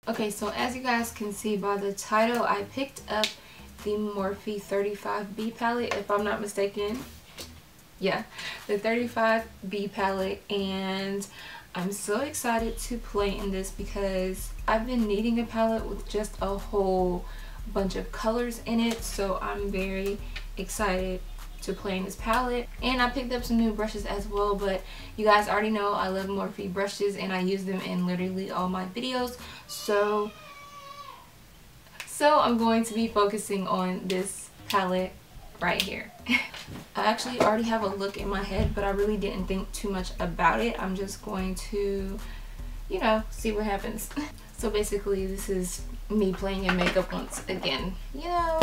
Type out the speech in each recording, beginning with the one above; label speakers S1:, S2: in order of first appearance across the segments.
S1: Okay, so as you guys can see by the title, I picked up the Morphe 35B palette, if I'm not mistaken. Yeah, the 35B palette, and I'm so excited to play in this because I've been needing a palette with just a whole bunch of colors in it, so I'm very excited to play in this palette. And I picked up some new brushes as well, but you guys already know I love Morphe brushes and I use them in literally all my videos, so I'm going to be focusing on this palette right here. I actually already have a look in my head, but I really didn't think too much about it. I'm just going to, you know, see what happens. So basically this is me playing in makeup once again, you know,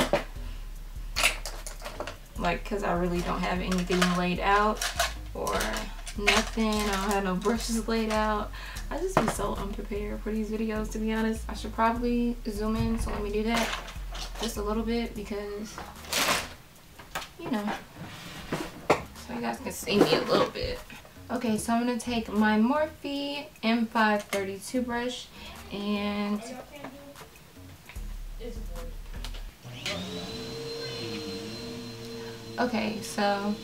S1: like, because I really don't have anything laid out or nothing. I don't have no brushes laid out. I just be so unprepared for these videos, to be honest. I should probably zoom in, so let me do that just a little bit because, you know, so you guys can see me a little bit. Okay, so I'm going to take my Morphe M532 brush and okay, so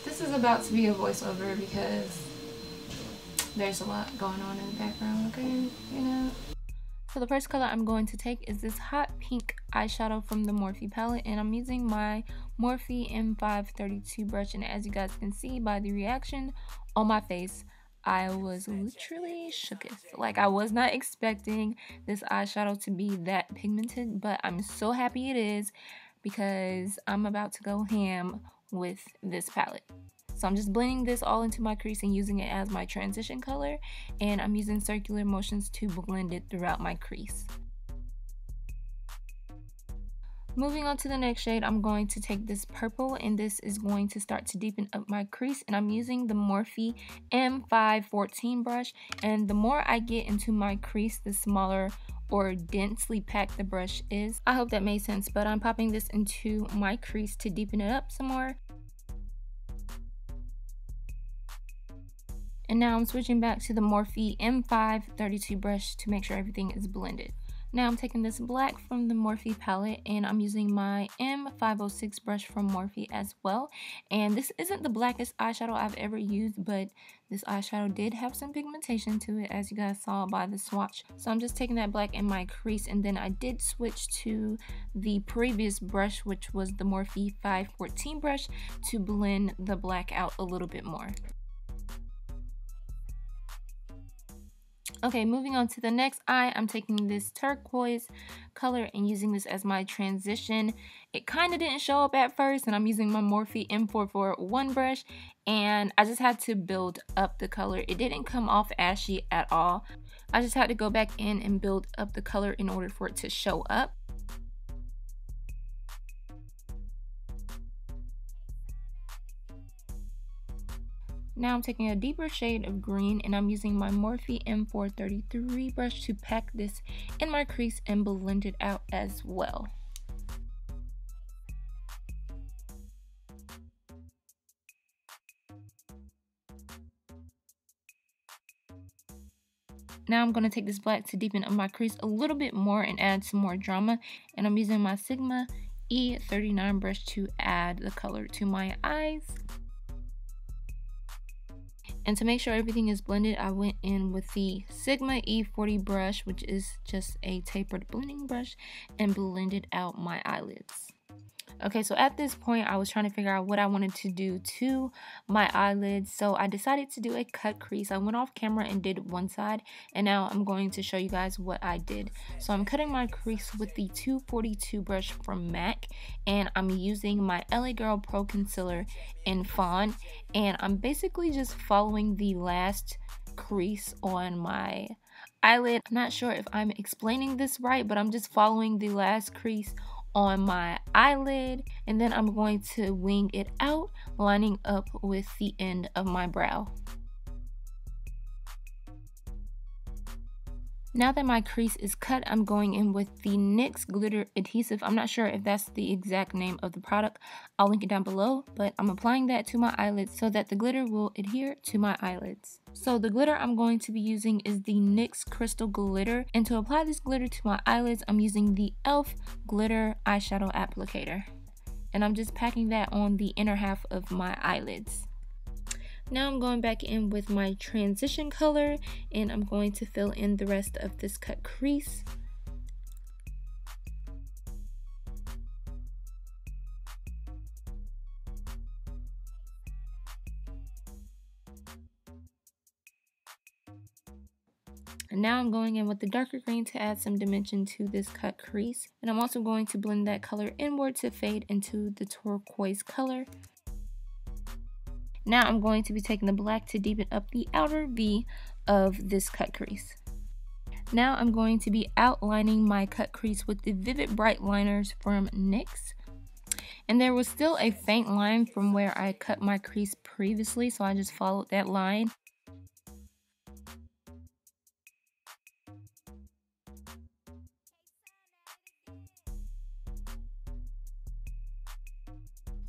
S1: this is about to be a voiceover because there's a lot going on in the background, okay, you know. So the first color I'm going to take is this hot pink eyeshadow from the Morphe palette, and I'm using my Morphe M532 brush, and as you guys can see by the reaction on my face, I was literally shooketh. Like, I was not expecting this eyeshadow to be that pigmented, but I'm so happy it is because I'm about to go ham with this palette. So I'm just blending this all into my crease and using it as my transition color, and I'm using circular motions to blend it throughout my crease. Moving on to the next shade, I'm going to take this purple, and this is going to start to deepen up my crease, and I'm using the Morphe M514 brush, and the more I get into my crease, the smaller or densely packed the brush is. I hope that made sense, but I'm popping this into my crease to deepen it up some more. And now I'm switching back to the Morphe M532 brush to make sure everything is blended. Now I'm taking this black from the Morphe palette, and I'm using my M506 brush from Morphe as well. And this isn't the blackest eyeshadow I've ever used, but this eyeshadow did have some pigmentation to it, as you guys saw by the swatch. So I'm just taking that black in my crease, and then I did switch to the previous brush, which was the Morphe 514 brush, to blend the black out a little bit more. Okay, moving on to the next eye, I'm taking this turquoise color and using this as my transition. It kind of didn't show up at first, and I'm using my Morphe M441 brush, and I just had to build up the color. It didn't come off ashy at all. I just had to go back in and build up the color in order for it to show up. Now I'm taking a deeper shade of green, and I'm using my Morphe M433 brush to pack this in my crease and blend it out as well. Now I'm going to take this black to deepen up my crease a little bit more and add some more drama, and I'm using my Sigma E39 brush to add the color to my eyes. And to make sure everything is blended, I went in with the Sigma E40 brush, which is just a tapered blending brush, and blended out my eyelids. Okay, so at this point, I was trying to figure out what I wanted to do to my eyelids, so I decided to do a cut crease. I went off camera and did one side, and now I'm going to show you guys what I did. So I'm cutting my crease with the 242 brush from MAC, and I'm using my LA Girl Pro Concealer in Fawn, and I'm basically just following the last crease on my eyelid. I'm not sure if I'm explaining this right, but I'm just following the last crease on my eyelid, and then I'm going to wing it out, lining up with the end of my brow. Now that my crease is cut, I'm going in with the NYX glitter adhesive. I'm not sure if that's the exact name of the product. I'll link it down below, but I'm applying that to my eyelids so that the glitter will adhere to my eyelids. So the glitter I'm going to be using is the NYX Crystal Glitter, and to apply this glitter to my eyelids, I'm using the e.l.f. Glitter Eyeshadow Applicator. And I'm just packing that on the inner half of my eyelids. Now I'm going back in with my transition color, and I'm going to fill in the rest of this cut crease. And now I'm going in with the darker green to add some dimension to this cut crease. And I'm also going to blend that color inward to fade into the turquoise color. Now I'm going to be taking the black to deepen up the outer V of this cut crease. Now I'm going to be outlining my cut crease with the Vivid Bright liners from NYX. And there was still a faint line from where I cut my crease previously, so I just followed that line.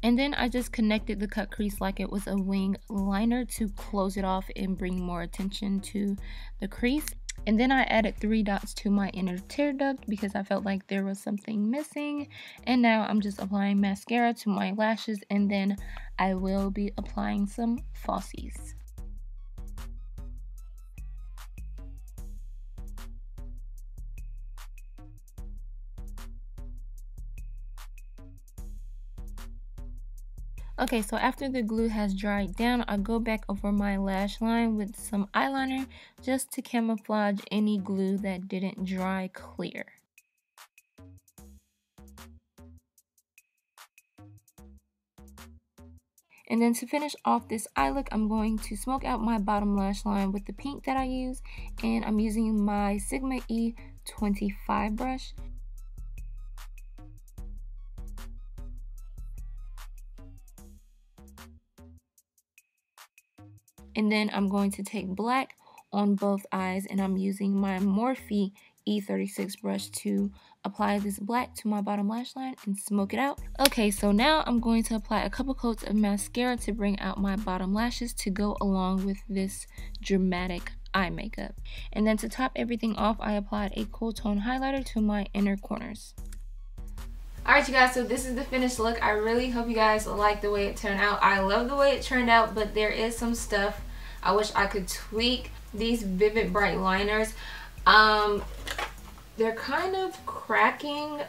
S1: And then I just connected the cut crease like it was a wing liner to close it off and bring more attention to the crease. And then I added 3 dots to my inner tear duct because I felt like there was something missing. And now I'm just applying mascara to my lashes, and then I will be applying some falsies. Okay, so after the glue has dried down, I'll go back over my lash line with some eyeliner just to camouflage any glue that didn't dry clear. And then to finish off this eye look, I'm going to smoke out my bottom lash line with the pink that I use, and I'm using my Sigma E25 brush. And then I'm going to take black on both eyes, and I'm using my Morphe E36 brush to apply this black to my bottom lash line and smoke it out. Okay, so now I'm going to apply a couple coats of mascara to bring out my bottom lashes to go along with this dramatic eye makeup. And then to top everything off, I applied a cool tone highlighter to my inner corners. Alright you guys, so this is the finished look. I really hope you guys like the way it turned out. I love the way it turned out, but there is some stuff I wish I could tweak. These Vivid Bright liners, they're kind of cracking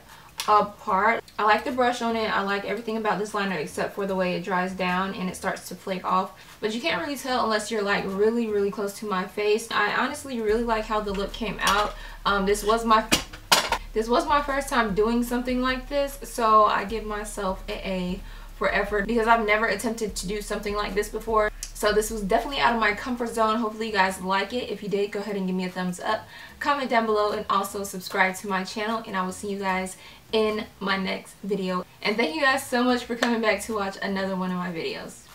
S1: apart. I like the brush on it. I like everything about this liner except for the way it dries down and it starts to flake off. But you can't really tell unless you're like really close to my face. I honestly really like how the look came out. This was my first time doing something like this, so I give myself an A for effort because I've never attempted to do something like this before. So this was definitely out of my comfort zone. Hopefully you guys like it. If you did, go ahead and give me a thumbs up, comment down below, and also subscribe to my channel, and I will see you guys in my next video. And thank you guys so much for coming back to watch another one of my videos.